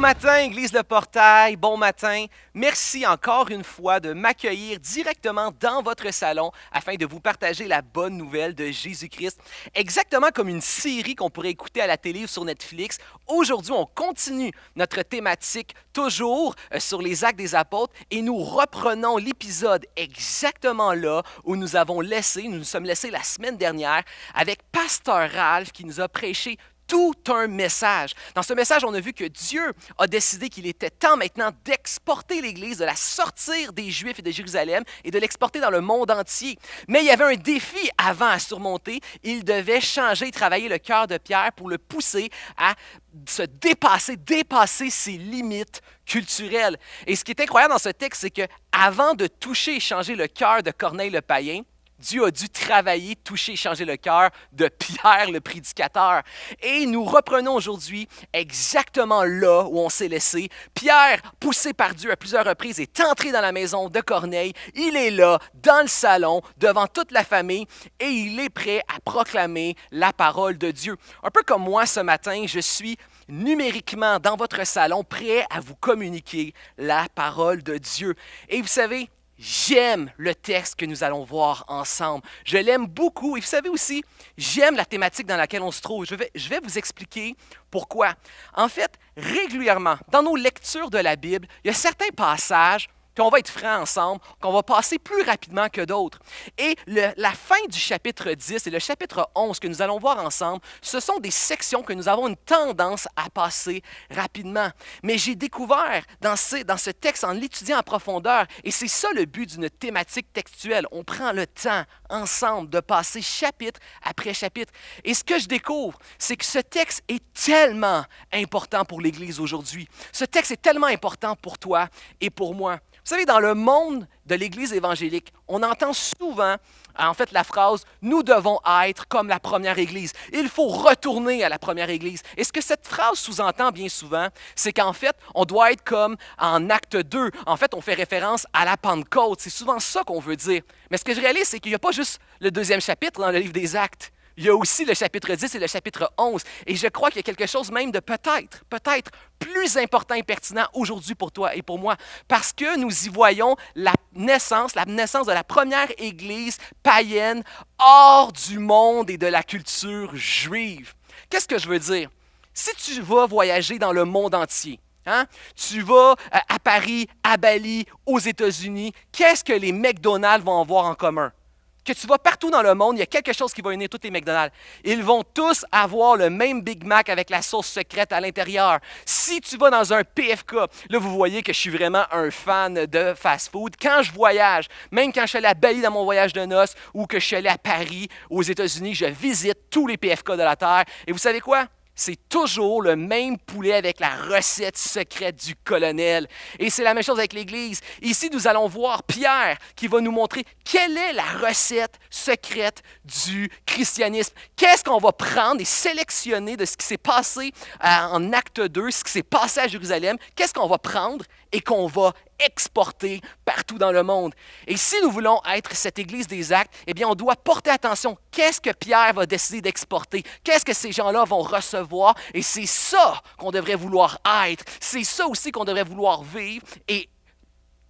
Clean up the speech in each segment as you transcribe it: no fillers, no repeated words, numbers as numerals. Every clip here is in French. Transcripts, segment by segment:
matin, Église Le Portail, bon matin. Merci encore une fois de m'accueillir directement dans votre salon afin de vous partager la bonne nouvelle de Jésus-Christ. Exactement comme une série qu'on pourrait écouter à la télé ou sur Netflix, aujourd'hui on continue notre thématique toujours sur les actes des apôtres et nous reprenons l'épisode exactement là où nous nous sommes laissés la semaine dernière avec Pasteur Ralph qui nous a prêché tout un message. Dans ce message, on a vu que Dieu a décidé qu'il était temps maintenant d'exporter l'Église, de la sortir des Juifs et de Jérusalem et de l'exporter dans le monde entier. Mais il y avait un défi avant à surmonter. Il devait changer et travailler le cœur de Pierre pour le pousser à se dépasser ses limites culturelles. Et ce qui est incroyable dans ce texte, c'est que avant de toucher et changer le cœur de Corneille le païen, Dieu a dû travailler, toucher, changer le cœur de Pierre, le prédicateur. Et nous reprenons aujourd'hui exactement là où on s'est laissé. Pierre, poussé par Dieu à plusieurs reprises, est entré dans la maison de Corneille. Il est là, dans le salon, devant toute la famille, et il est prêt à proclamer la parole de Dieu. Un peu comme moi ce matin, je suis numériquement dans votre salon, prêt à vous communiquer la parole de Dieu. Et vous savez, j'aime le texte que nous allons voir ensemble. Je l'aime beaucoup et vous savez aussi, j'aime la thématique dans laquelle on se trouve. Je vais vous expliquer pourquoi. En fait, régulièrement, dans nos lectures de la Bible, il y a certains passages qu'on va être francs ensemble, qu'on va passer plus rapidement que d'autres. Et la fin du chapitre 10 et le chapitre 11 que nous allons voir ensemble, ce sont des sections que nous avons une tendance à passer rapidement. Mais j'ai découvert dans ce texte, en l'étudiant en profondeur, et c'est ça le but d'une thématique textuelle, on prend le temps ensemble de passer chapitre après chapitre. Et ce que je découvre, c'est que ce texte est tellement important pour l'Église aujourd'hui. Ce texte est tellement important pour toi et pour moi. Vous savez, dans le monde de l'Église évangélique, on entend souvent, en fait, la phrase « Nous devons être comme la première Église ». Il faut retourner à la première Église. Et ce que cette phrase sous-entend bien souvent, c'est qu'en fait, on doit être comme en acte 2. En fait, on fait référence à la Pentecôte. C'est souvent ça qu'on veut dire. Mais ce que je réalise, c'est qu'il n'y a pas juste le deuxième chapitre dans le livre des Actes. Il y a aussi le chapitre 10 et le chapitre 11. Et je crois qu'il y a quelque chose même de peut-être plus important et pertinent aujourd'hui pour toi et pour moi, parce que nous y voyons la naissance de la première Église païenne hors du monde et de la culture juive. Qu'est-ce que je veux dire? Si tu vas voyager dans le monde entier, tu vas à Paris, à Bali, aux États-Unis, qu'est-ce que les McDonald's vont avoir en commun? Que tu vas partout dans le monde, il y a quelque chose qui va unir tous les McDonald's. Ils vont tous avoir le même Big Mac avec la sauce secrète à l'intérieur. Si tu vas dans un PFK, là vous voyez que je suis vraiment un fan de fast-food. Quand je voyage, même quand je suis allé à Bali dans mon voyage de noces ou que je suis allé à Paris, aux États-Unis, je visite tous les PFK de la Terre. Et vous savez quoi? C'est toujours le même poulet avec la recette secrète du colonel. Et c'est la même chose avec l'Église. Ici, nous allons voir Pierre qui va nous montrer quelle est la recette secrète du christianisme. Qu'est-ce qu'on va prendre et sélectionner de ce qui s'est passé en acte 2, ce qui s'est passé à Jérusalem. Qu'est-ce qu'on va prendre et qu'on va exporter partout dans le monde. Et si nous voulons être cette Église des actes, eh bien, on doit porter attention. Qu'est-ce que Pierre va décider d'exporter? Qu'est-ce que ces gens-là vont recevoir? Et c'est ça qu'on devrait vouloir être. C'est ça aussi qu'on devrait vouloir vivre et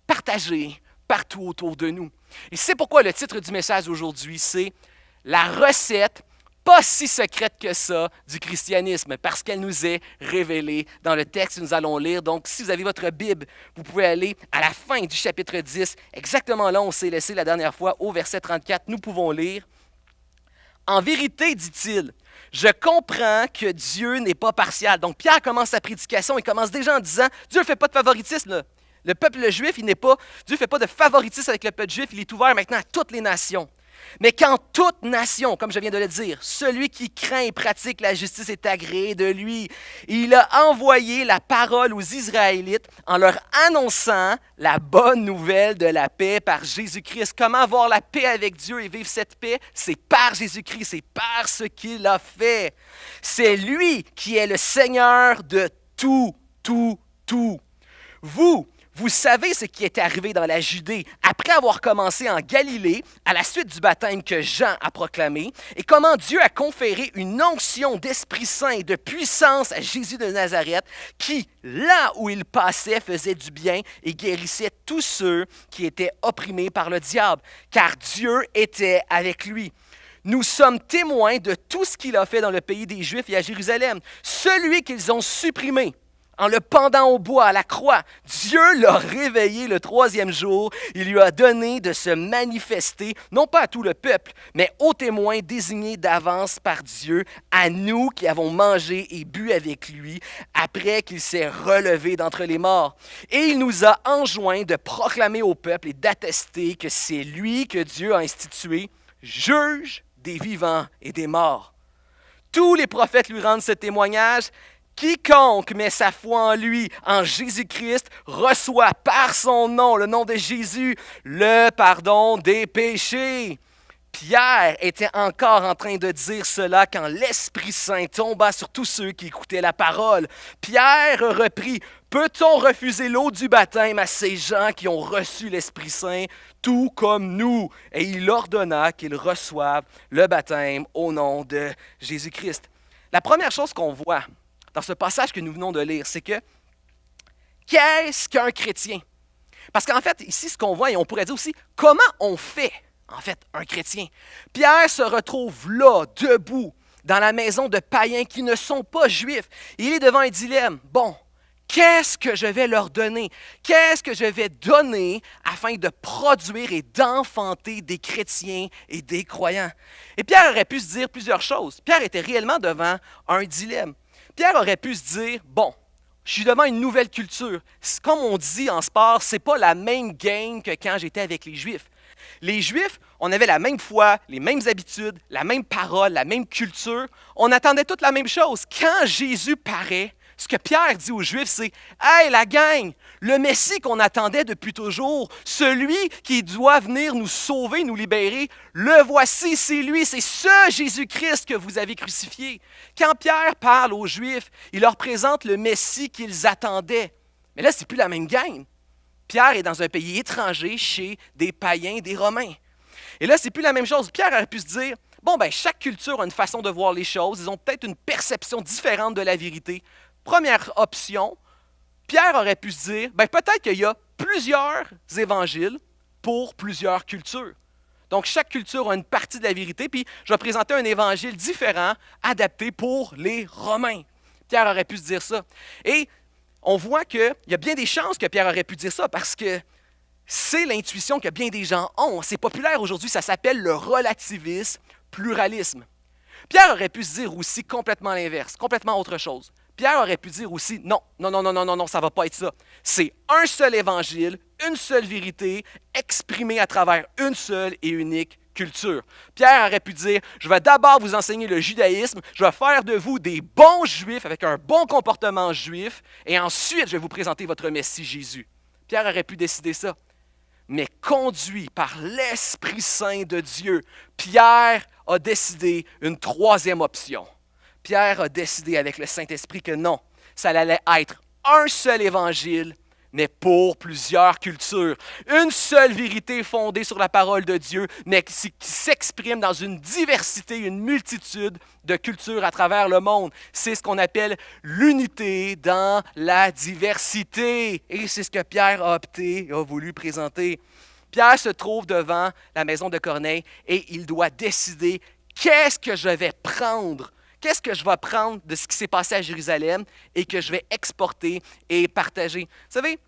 partager partout autour de nous. Et c'est pourquoi le titre du message aujourd'hui, c'est « La recette pas si secrète que ça du christianisme, parce qu'elle nous est révélée dans le texte que nous allons lire. Donc, si vous avez votre Bible, vous pouvez aller à la fin du chapitre 10, exactement là où on s'est laissé la dernière fois, au verset 34, nous pouvons lire. « En vérité, dit-il, je comprends que Dieu n'est pas partial. » Donc, Pierre commence sa prédication, il commence déjà en disant, Dieu ne fait pas de favoritisme, là. Le peuple juif, Dieu ne fait pas de favoritisme avec le peuple juif, il est ouvert maintenant à toutes les nations. Mais quand toute nation, comme je viens de le dire, celui qui craint et pratique la justice est agréé de lui, il a envoyé la parole aux Israélites en leur annonçant la bonne nouvelle de la paix par Jésus-Christ. Comment avoir la paix avec Dieu et vivre cette paix? C'est par Jésus-Christ, c'est par ce qu'il a fait. C'est lui qui est le Seigneur de tout. Vous Vous savez ce qui est arrivé dans la Judée après avoir commencé en Galilée à la suite du baptême que Jean a proclamé et comment Dieu a conféré une onction d'Esprit Saint et de puissance à Jésus de Nazareth qui, là où il passait, faisait du bien et guérissait tous ceux qui étaient opprimés par le diable, car Dieu était avec lui. Nous sommes témoins de tout ce qu'il a fait dans le pays des Juifs et à Jérusalem, celui qu'ils ont supprimé. En le pendant au bois, à la croix, Dieu l'a réveillé le troisième jour. Il lui a donné de se manifester, non pas à tout le peuple, mais aux témoins désignés d'avance par Dieu, à nous qui avons mangé et bu avec lui après qu'il s'est relevé d'entre les morts. Et il nous a enjoint de proclamer au peuple et d'attester que c'est lui que Dieu a institué, juge des vivants et des morts. Tous les prophètes lui rendent ce témoignage. Quiconque met sa foi en lui, en Jésus-Christ, reçoit par son nom, le nom de Jésus, le pardon des péchés. Pierre était encore en train de dire cela quand l'Esprit Saint tomba sur tous ceux qui écoutaient la parole. Pierre reprit, « Peut-on refuser l'eau du baptême à ces gens qui ont reçu l'Esprit Saint, tout comme nous? » Et il ordonna qu'ils reçoivent le baptême au nom de Jésus-Christ. La première chose qu'on voit dans ce passage que nous venons de lire, c'est que qu'est-ce qu'un chrétien? Parce qu'en fait, ici, ce qu'on voit, et on pourrait dire aussi, comment on fait, en fait, un chrétien? Pierre se retrouve là, debout, dans la maison de païens qui ne sont pas juifs. Il est devant un dilemme. Bon, qu'est-ce que je vais leur donner? Qu'est-ce que je vais donner afin de produire et d'enfanter des chrétiens et des croyants? Et Pierre aurait pu se dire plusieurs choses. Pierre était réellement devant un dilemme. Pierre aurait pu se dire, bon, je suis devant une nouvelle culture. Comme on dit en sport, c'est pas la même game que quand j'étais avec les Juifs. Les Juifs, on avait la même foi, les mêmes habitudes, la même parole, la même culture. On attendait toute la même chose. Quand Jésus paraît, ce que Pierre dit aux Juifs, c'est « Hey, la gang, le Messie qu'on attendait depuis toujours, celui qui doit venir nous sauver, nous libérer, le voici, c'est lui, c'est ce Jésus-Christ que vous avez crucifié. » Quand Pierre parle aux Juifs, il leur présente le Messie qu'ils attendaient. Mais là, c'est plus la même gang. Pierre est dans un pays étranger, chez des païens, des Romains. Et là, c'est plus la même chose. Pierre aurait pu se dire, bon, ben chaque culture a une façon de voir les choses, ils ont peut-être une perception différente de la vérité. Première option, Pierre aurait pu se dire, ben peut-être qu'il y a plusieurs évangiles pour plusieurs cultures. Donc, chaque culture a une partie de la vérité, puis je vais présenter un évangile différent, adapté pour les Romains. Pierre aurait pu se dire ça. Et on voit qu'il y a bien des chances que Pierre aurait pu dire ça, parce que c'est l'intuition que bien des gens ont. C'est populaire aujourd'hui, ça s'appelle le relativisme, pluralisme. Pierre aurait pu se dire aussi complètement l'inverse, complètement autre chose. Pierre aurait pu dire aussi, non, ça ne va pas être ça. C'est un seul évangile, une seule vérité, exprimée à travers une seule et unique culture. Pierre aurait pu dire, je vais d'abord vous enseigner le judaïsme, je vais faire de vous des bons juifs avec un bon comportement juif, et ensuite je vais vous présenter votre Messie Jésus. Pierre aurait pu décider ça. Mais conduit par l'Esprit Saint de Dieu, Pierre a décidé une troisième option. Pierre a décidé avec le Saint-Esprit que non, ça allait être un seul évangile, mais pour plusieurs cultures. Une seule vérité fondée sur la parole de Dieu, mais qui s'exprime dans une diversité, une multitude de cultures à travers le monde. C'est ce qu'on appelle l'unité dans la diversité. Et c'est ce que Pierre a opté et a voulu présenter. Pierre se trouve devant la maison de Corneille et il doit décider qu'est-ce que je vais prendre. Qu'est-ce que je vais prendre de ce qui s'est passé à Jérusalem et que je vais exporter et partager? Vous savez,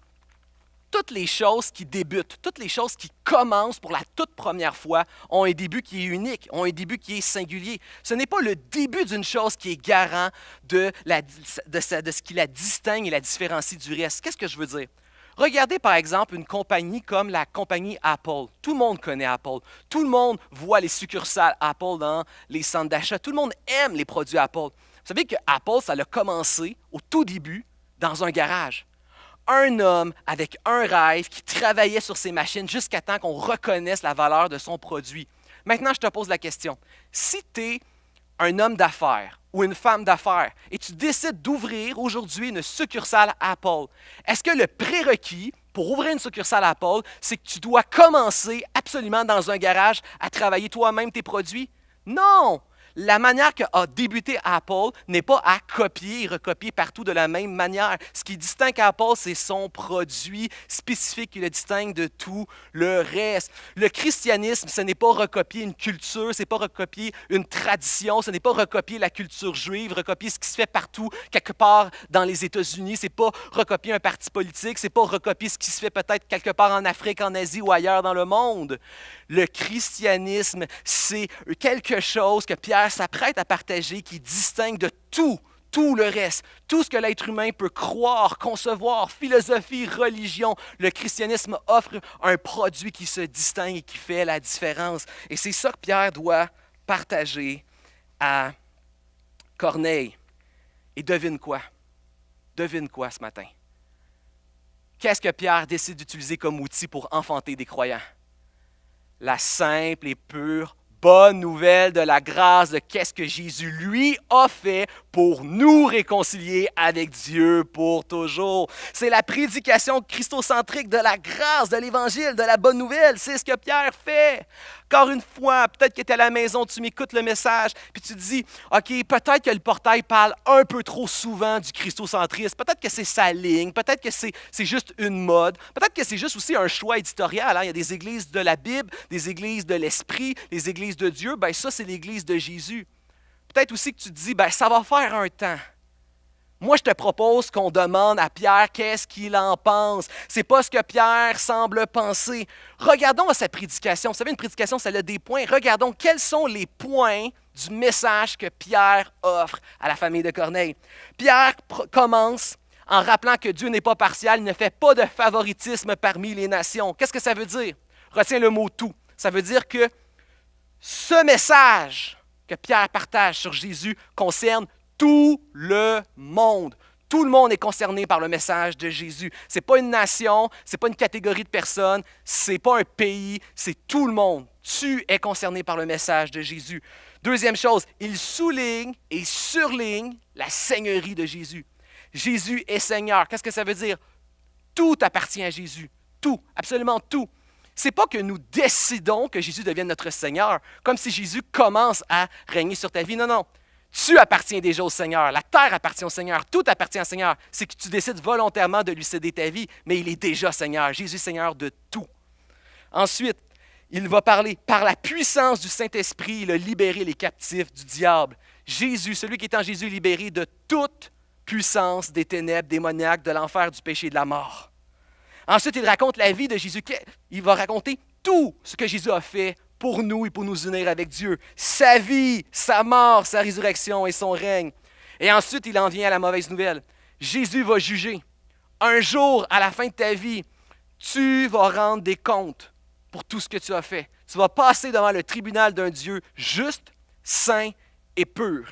toutes les choses qui débutent, toutes les choses qui commencent pour la toute première fois ont un début qui est unique, ont un début qui est singulier. Ce n'est pas le début d'une chose qui est garant de ce qui la distingue et la différencie du reste. Qu'est-ce que je veux dire? Regardez par exemple une compagnie comme la compagnie Apple. Tout le monde connaît Apple. Tout le monde voit les succursales Apple dans les centres d'achat. Tout le monde aime les produits Apple. Vous savez que Apple, ça a commencé au tout début dans un garage. Un homme avec un rêve qui travaillait sur ses machines jusqu'à temps qu'on reconnaisse la valeur de son produit. Maintenant, je te pose la question. Si tu es un homme d'affaires ou une femme d'affaires et tu décides d'ouvrir aujourd'hui une succursale Apple, est-ce que le prérequis pour ouvrir une succursale à Apple, c'est que tu dois commencer absolument dans un garage à travailler toi-même tes produits? Non! La manière qu'a débuté Apple n'est pas à copier et recopier partout de la même manière. Ce qui distingue Apple, c'est son produit spécifique qui le distingue de tout le reste. Le christianisme, ce n'est pas recopier une culture, ce n'est pas recopier une tradition, ce n'est pas recopier la culture juive, recopier ce qui se fait partout, quelque part dans les États-Unis, ce n'est pas recopier un parti politique, ce n'est pas recopier ce qui se fait peut-être quelque part en Afrique, en Asie ou ailleurs dans le monde. Le christianisme, c'est quelque chose que Pierre s'apprête à partager qui distingue de tout le reste, tout ce que l'être humain peut croire, concevoir, philosophie, religion. Le christianisme offre un produit qui se distingue et qui fait la différence. Et c'est ça que Pierre doit partager à Corneille. Et devine quoi? Devine quoi ce matin? Qu'est-ce que Pierre décide d'utiliser comme outil pour enfanter des croyants? La simple et pure bonne nouvelle de la grâce de qu'est-ce que Jésus, lui, a fait pour nous réconcilier avec Dieu pour toujours. C'est la prédication christocentrique de la grâce, de l'Évangile, de la bonne nouvelle. C'est ce que Pierre fait. Encore une fois, peut-être que tu es à la maison, tu m'écoutes le message, puis tu te dis, OK, peut-être que le portail parle un peu trop souvent du christocentrisme, peut-être que c'est sa ligne, peut-être que c'est juste une mode, peut-être que c'est juste aussi un choix éditorial. Hein? Il y a des églises de la Bible, des églises de l'Esprit, des églises de Dieu, bien ça, c'est l'église de Jésus. Peut-être aussi que tu te dis, bien ça va faire un temps. Moi, je te propose qu'on demande à Pierre qu'est-ce qu'il en pense. Ce n'est pas ce que Pierre semble penser. Regardons à sa prédication. Vous savez, une prédication, ça a des points. Regardons quels sont les points du message que Pierre offre à la famille de Corneille. Pierre commence en rappelant que Dieu n'est pas partial, il ne fait pas de favoritisme parmi les nations. Qu'est-ce que ça veut dire? Retiens le mot « tout ». Ça veut dire que ce message que Pierre partage sur Jésus concerne tout le monde. Tout le monde est concerné par le message de Jésus. Ce n'est pas une nation, ce n'est pas une catégorie de personnes, ce n'est pas un pays, c'est tout le monde. Tu es concerné par le message de Jésus. Deuxième chose, il souligne et surligne la seigneurie de Jésus. Jésus est Seigneur. Qu'est-ce que ça veut dire? Tout appartient à Jésus. Tout, absolument tout. Ce n'est pas que nous décidons que Jésus devienne notre Seigneur, comme si Jésus commence à régner sur ta vie. Non, non. Tu appartiens déjà au Seigneur. La terre appartient au Seigneur. Tout appartient au Seigneur. C'est que tu décides volontairement de lui céder ta vie, mais il est déjà Seigneur. Jésus est Seigneur de tout. Ensuite, il va parler, par la puissance du Saint-Esprit, il a libéré les captifs du diable. Jésus, celui qui est en Jésus, libéré de toute puissance des ténèbres démoniaques, de l'enfer, du péché et de la mort. Ensuite, il raconte la vie de Jésus. Il va raconter tout ce que Jésus a fait pour nous et pour nous unir avec Dieu. Sa vie, sa mort, sa résurrection et son règne. Et ensuite, il en vient à la mauvaise nouvelle. Jésus va juger. Un jour, à la fin de ta vie, tu vas rendre des comptes pour tout ce que tu as fait. Tu vas passer devant le tribunal d'un Dieu juste, saint et pur.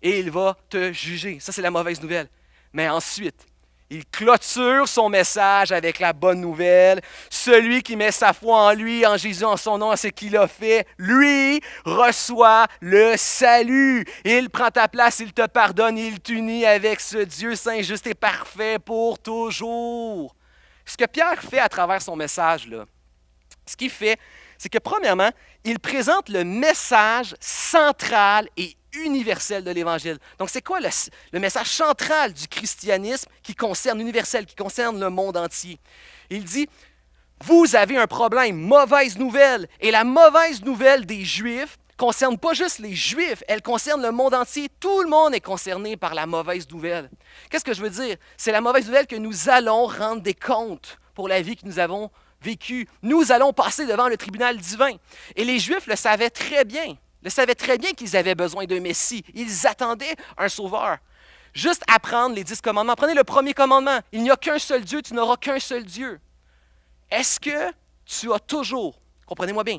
Et il va te juger. Ça, c'est la mauvaise nouvelle. Mais ensuite, il clôture son message avec la bonne nouvelle. Celui qui met sa foi en lui, en Jésus, en son nom, en ce qu'il a fait, lui reçoit le salut. Il prend ta place, il te pardonne, il t'unit avec ce Dieu saint, juste et parfait pour toujours. Ce que Pierre fait à travers son message, là, ce qu'il fait, c'est que premièrement, il présente le message central et universel de l'Évangile. Donc, c'est quoi le message central du christianisme qui concerne universel, qui concerne le monde entier? Il dit, vous avez un problème, mauvaise nouvelle. Et la mauvaise nouvelle des Juifs ne concerne pas juste les Juifs, elle concerne le monde entier. Tout le monde est concerné par la mauvaise nouvelle. Qu'est-ce que je veux dire? C'est la mauvaise nouvelle que nous allons rendre des comptes pour la vie que nous avons vécue. Nous allons passer devant le tribunal divin. Et les Juifs le savaient très bien. Ils savaient très bien qu'ils avaient besoin d'un Messie. Ils attendaient un sauveur. Juste apprendre les 10 commandements. Prenez le premier commandement. Il n'y a qu'un seul Dieu, tu n'auras qu'un seul Dieu. Est-ce que tu as toujours, comprenez-moi bien,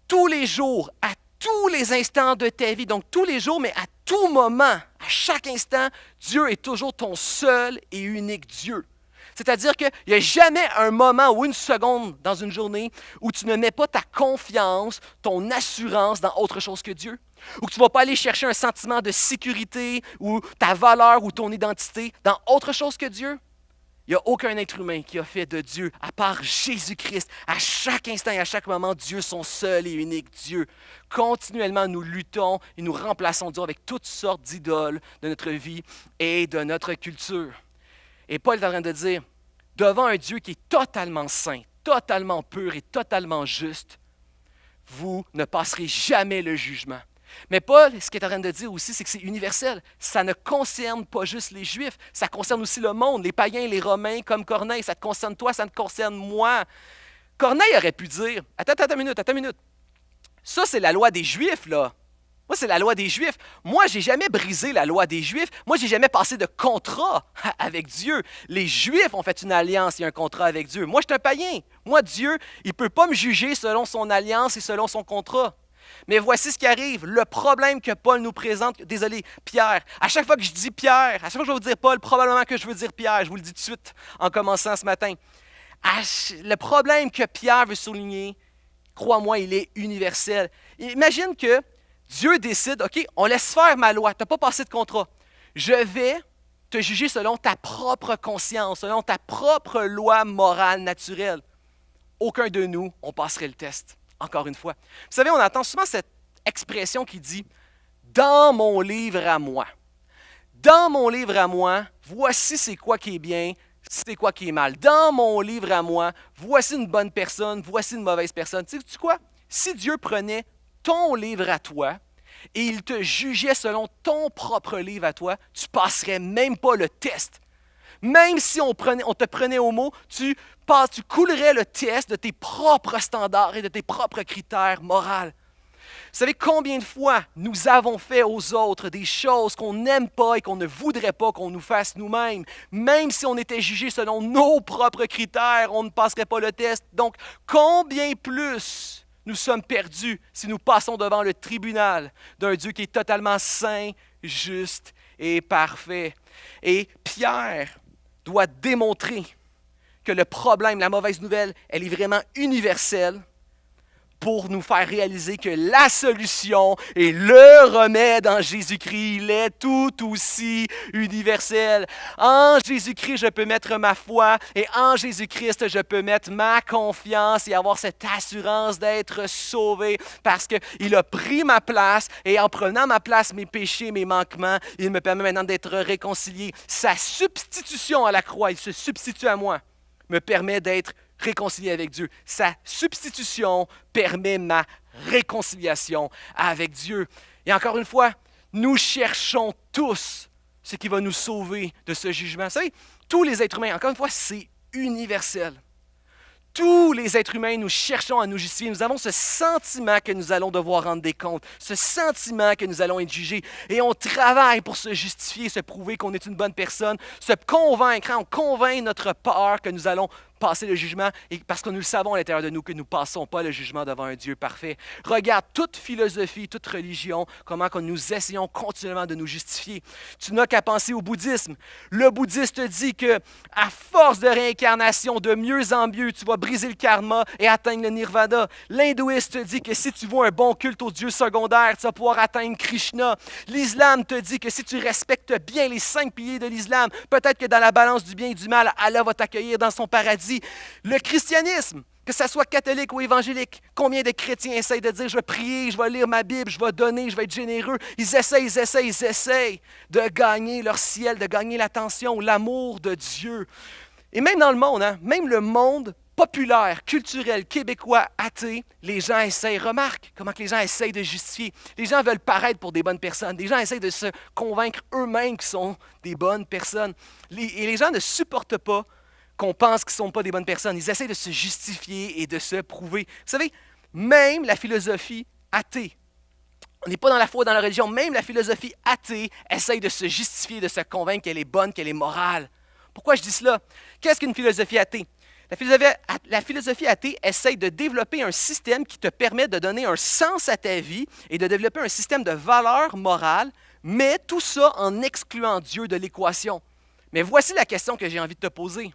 tous les jours, à tous les instants de ta vie, donc tous les jours, mais à tout moment, à chaque instant, Dieu est toujours ton seul et unique Dieu. C'est-à-dire qu'il n'y a jamais un moment ou une seconde dans une journée où tu ne mets pas ta confiance, ton assurance dans autre chose que Dieu. Ou que tu ne vas pas aller chercher un sentiment de sécurité ou ta valeur ou ton identité dans autre chose que Dieu. Il n'y a aucun être humain qui a fait de Dieu, à part Jésus-Christ. À chaque instant et à chaque moment, Dieu, son seul et unique Dieu. Continuellement, nous luttons et nous remplaçons Dieu avec toutes sortes d'idoles de notre vie et de notre culture. Et Paul est en train de dire, devant un Dieu qui est totalement saint, totalement pur et totalement juste, vous ne passerez jamais le jugement. Mais Paul, ce qu'il est en train de dire aussi, c'est que c'est universel. Ça ne concerne pas juste les Juifs, ça concerne aussi le monde, les païens, les Romains, comme Corneille. Ça te concerne toi, ça te concerne moi. Corneille aurait pu dire, attends une minute. Ça, c'est la loi des Juifs, là. Moi, c'est la loi des Juifs. Moi, j'ai jamais brisé la loi des Juifs. Moi, j'ai jamais passé de contrat avec Dieu. Les Juifs ont fait une alliance et un contrat avec Dieu. Moi, je suis un païen. Moi, Dieu, il ne peut pas me juger selon son alliance et selon son contrat. Mais voici ce qui arrive, le problème que Paul nous présente, désolé, Pierre. À chaque fois que je dis Pierre, à chaque fois que je vais vous dire Paul, probablement que je veux dire Pierre, je vous le dis tout de suite en commençant ce matin. Le problème que Pierre veut souligner, crois-moi, il est universel. Imagine que Dieu décide, OK, on laisse faire ma loi, tu n'as pas passé de contrat. Je vais te juger selon ta propre conscience, selon ta propre loi morale naturelle. Aucun de nous, on passerait le test. Encore une fois. Vous savez, on entend souvent cette expression qui dit « dans mon livre à moi ». Dans mon livre à moi, voici c'est quoi qui est bien, c'est quoi qui est mal. Dans mon livre à moi, voici une bonne personne, voici une mauvaise personne. Tu sais quoi? Si Dieu prenait ton livre à toi et il te jugeait selon ton propre livre à toi, tu ne passerais même pas le test. Même si on te prenait au mot, tu coulerais le test de tes propres standards et de tes propres critères moraux. Vous savez combien de fois nous avons fait aux autres des choses qu'on n'aime pas et qu'on ne voudrait pas qu'on nous fasse nous-mêmes. Même si on était jugé selon nos propres critères, on ne passerait pas le test. Donc, combien plus nous sommes perdus si nous passons devant le tribunal d'un Dieu qui est totalement saint, juste et parfait. Et Pierre doit démontrer que le problème, la mauvaise nouvelle, elle est vraiment universelle pour nous faire réaliser que la solution et le remède en Jésus-Christ, il est tout aussi universel. En Jésus-Christ, je peux mettre ma foi et en Jésus-Christ, je peux mettre ma confiance et avoir cette assurance d'être sauvé parce qu'il a pris ma place et en prenant ma place, mes péchés, mes manquements, il me permet maintenant d'être réconcilié. Sa substitution à la croix, il se substitue à moi, me permet d'être réconcilié avec Dieu. Sa substitution permet ma réconciliation avec Dieu. Et encore une fois, nous cherchons tous ce qui va nous sauver de ce jugement. Vous savez, tous les êtres humains, encore une fois, c'est universel. Tous les êtres humains, nous cherchons à nous justifier. Nous avons ce sentiment que nous allons devoir rendre des comptes, ce sentiment que nous allons être jugés. Et on travaille pour se justifier, se prouver qu'on est une bonne personne, se convaincre, on convainc notre peur que nous allons passer le jugement, et parce que nous le savons à l'intérieur de nous que nous ne passons pas le jugement devant un Dieu parfait. Regarde toute philosophie, toute religion, comment que nous essayons continuellement de nous justifier. Tu n'as qu'à penser au bouddhisme. Le bouddhiste dit que à force de réincarnation, de mieux en mieux, tu vas briser le karma et atteindre le nirvana. L'hindouiste te dit que si tu vois un bon culte aux dieux secondaires, tu vas pouvoir atteindre Krishna. L'islam te dit que si tu respectes bien les 5 piliers de l'islam, peut-être que dans la balance du bien et du mal, Allah va t'accueillir dans son paradis. Le christianisme, que ce soit catholique ou évangélique, combien de chrétiens essayent de dire « je vais prier, je vais lire ma Bible, je vais donner, je vais être généreux ». Ils essayent de gagner leur ciel, de gagner l'attention, l'amour de Dieu. Et même dans le monde, même le monde populaire, culturel, québécois, athée, les gens essayent, remarque comment que les gens essayent de justifier. Les gens veulent paraître pour des bonnes personnes. Les gens essayent de se convaincre eux-mêmes qu'ils sont des bonnes personnes. Et les gens ne supportent pas qu'on pense qu'ils ne sont pas des bonnes personnes. Ils essaient de se justifier et de se prouver. Vous savez, même la philosophie athée, on n'est pas dans la foi, dans la religion, même la philosophie athée essaye de se justifier, de se convaincre qu'elle est bonne, qu'elle est morale. Pourquoi je dis cela? Qu'est-ce qu'une philosophie athée? La philosophie athée essaye de développer un système qui te permet de donner un sens à ta vie et de développer un système de valeurs morales, mais tout ça en excluant Dieu de l'équation. Mais voici la question que j'ai envie de te poser.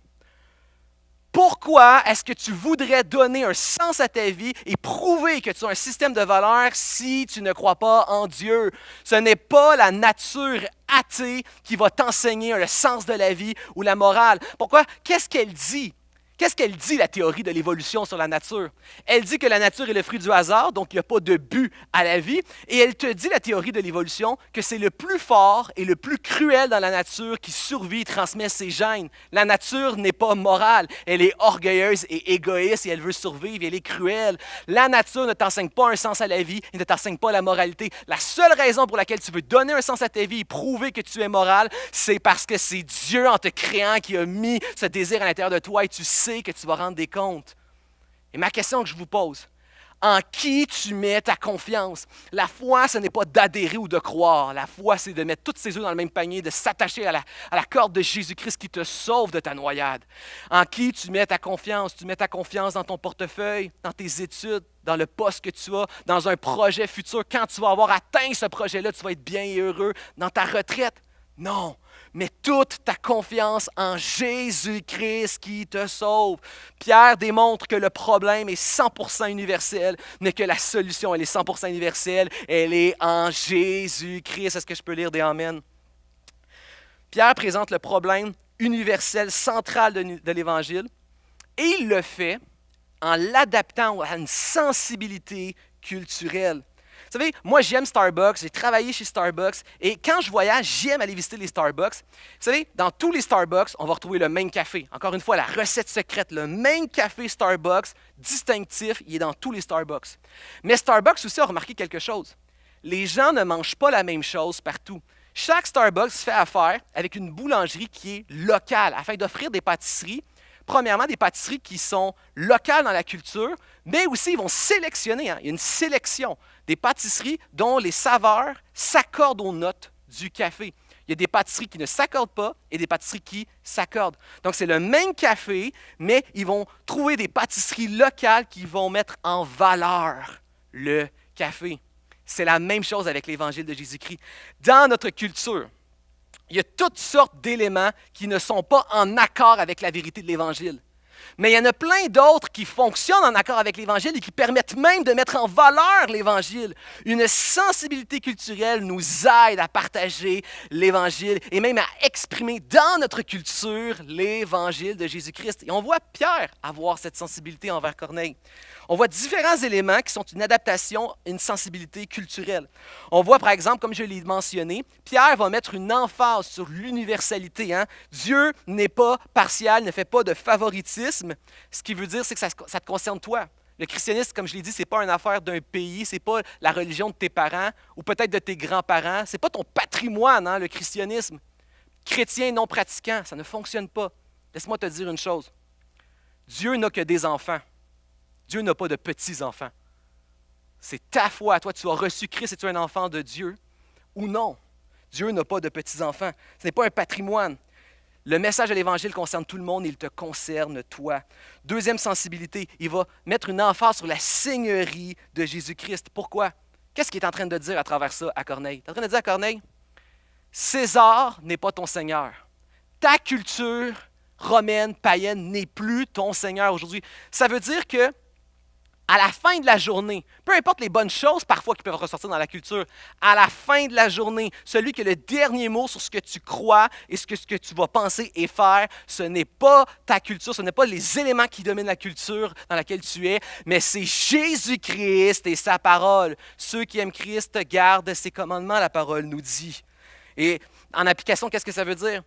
Pourquoi est-ce que tu voudrais donner un sens à ta vie et prouver que tu as un système de valeurs si tu ne crois pas en Dieu? Ce n'est pas la nature athée qui va t'enseigner le sens de la vie ou la morale. Pourquoi? Qu'est-ce qu'elle dit? Qu'est-ce qu'elle dit, la théorie de l'évolution sur la nature? Elle dit que la nature est le fruit du hasard, donc il n'y a pas de but à la vie. Et elle te dit, la théorie de l'évolution, que c'est le plus fort et le plus cruel dans la nature qui survit et transmet ses gènes. La nature n'est pas morale. Elle est orgueilleuse et égoïste et elle veut survivre et elle est cruelle. La nature ne t'enseigne pas un sens à la vie et ne t'enseigne pas la moralité. La seule raison pour laquelle tu veux donner un sens à ta vie et prouver que tu es moral, c'est parce que c'est Dieu en te créant qui a mis ce désir à l'intérieur de toi et tu sais que tu vas rendre des comptes. Et ma question que je vous pose, en qui tu mets ta confiance? La foi, ce n'est pas d'adhérer ou de croire. La foi, c'est de mettre toutes ses œufs dans le même panier, de s'attacher à la corde de Jésus-Christ qui te sauve de ta noyade. En qui tu mets ta confiance? Tu mets ta confiance dans ton portefeuille, dans tes études, dans le poste que tu as, dans un projet futur. Quand tu vas avoir atteint ce projet-là, tu vas être bien et heureux dans ta retraite? Non. Mets toute ta confiance en Jésus-Christ qui te sauve. Pierre démontre que le problème est 100% universel, mais que la solution, elle est 100% universelle. Elle est en Jésus-Christ. Est-ce que je peux lire des Amen? Pierre présente le problème universel, central de l'Évangile, et il le fait en l'adaptant à une sensibilité culturelle. Vous savez, moi, j'aime Starbucks, j'ai travaillé chez Starbucks, et quand je voyage, j'aime aller visiter les Starbucks. Vous savez, dans tous les Starbucks, on va retrouver le même café. Encore une fois, la recette secrète, le même café Starbucks, distinctif, il est dans tous les Starbucks. Mais Starbucks aussi a remarqué quelque chose. Les gens ne mangent pas la même chose partout. Chaque Starbucks fait affaire avec une boulangerie qui est locale, afin d'offrir des pâtisseries. Premièrement, des pâtisseries qui sont locales dans la culture, mais aussi ils vont sélectionner, il y a une sélection des pâtisseries dont les saveurs s'accordent aux notes du café. Il y a des pâtisseries qui ne s'accordent pas et des pâtisseries qui s'accordent. Donc, c'est le même café, mais ils vont trouver des pâtisseries locales qui vont mettre en valeur le café. C'est la même chose avec l'Évangile de Jésus-Christ. Dans notre culture, il y a toutes sortes d'éléments qui ne sont pas en accord avec la vérité de l'Évangile. Mais il y en a plein d'autres qui fonctionnent en accord avec l'Évangile et qui permettent même de mettre en valeur l'Évangile. Une sensibilité culturelle nous aide à partager l'Évangile et même à exprimer dans notre culture l'Évangile de Jésus-Christ. Et on voit Pierre avoir cette sensibilité envers Corneille. On voit différents éléments qui sont une adaptation, une sensibilité culturelle. On voit, par exemple, comme je l'ai mentionné, Pierre va mettre une emphase sur l'universalité. Dieu n'est pas partial, ne fait pas de favoritisme. Ce qui veut dire, c'est que ça te concerne toi. Le christianisme, comme je l'ai dit, ce n'est pas une affaire d'un pays, ce n'est pas la religion de tes parents ou peut-être de tes grands-parents. Ce n'est pas ton patrimoine, le christianisme. Chrétien non pratiquant, ça ne fonctionne pas. Laisse-moi te dire une chose. Dieu n'a que des enfants. Dieu n'a pas de petits-enfants. C'est ta foi. Toi, tu as reçu Christ et tu es un enfant de Dieu ou non. Dieu n'a pas de petits-enfants. Ce n'est pas un patrimoine. Le message de l'Évangile concerne tout le monde et il te concerne toi. Deuxième sensibilité, il va mettre une emphase sur la seigneurie de Jésus-Christ. Pourquoi? Qu'est-ce qu'il est en train de dire à travers ça à Corneille? Il est en train de dire à Corneille, César n'est pas ton Seigneur. Ta culture romaine, païenne, n'est plus ton Seigneur aujourd'hui. Ça veut dire que à la fin de la journée, peu importe les bonnes choses parfois qui peuvent ressortir dans la culture, à la fin de la journée, celui qui a le dernier mot sur ce que tu crois et ce que tu vas penser et faire, ce n'est pas ta culture, ce n'est pas les éléments qui dominent la culture dans laquelle tu es, mais c'est Jésus-Christ et sa parole. Ceux qui aiment Christ gardent ses commandements, la parole nous dit. Et en application, qu'est-ce que ça veut dire?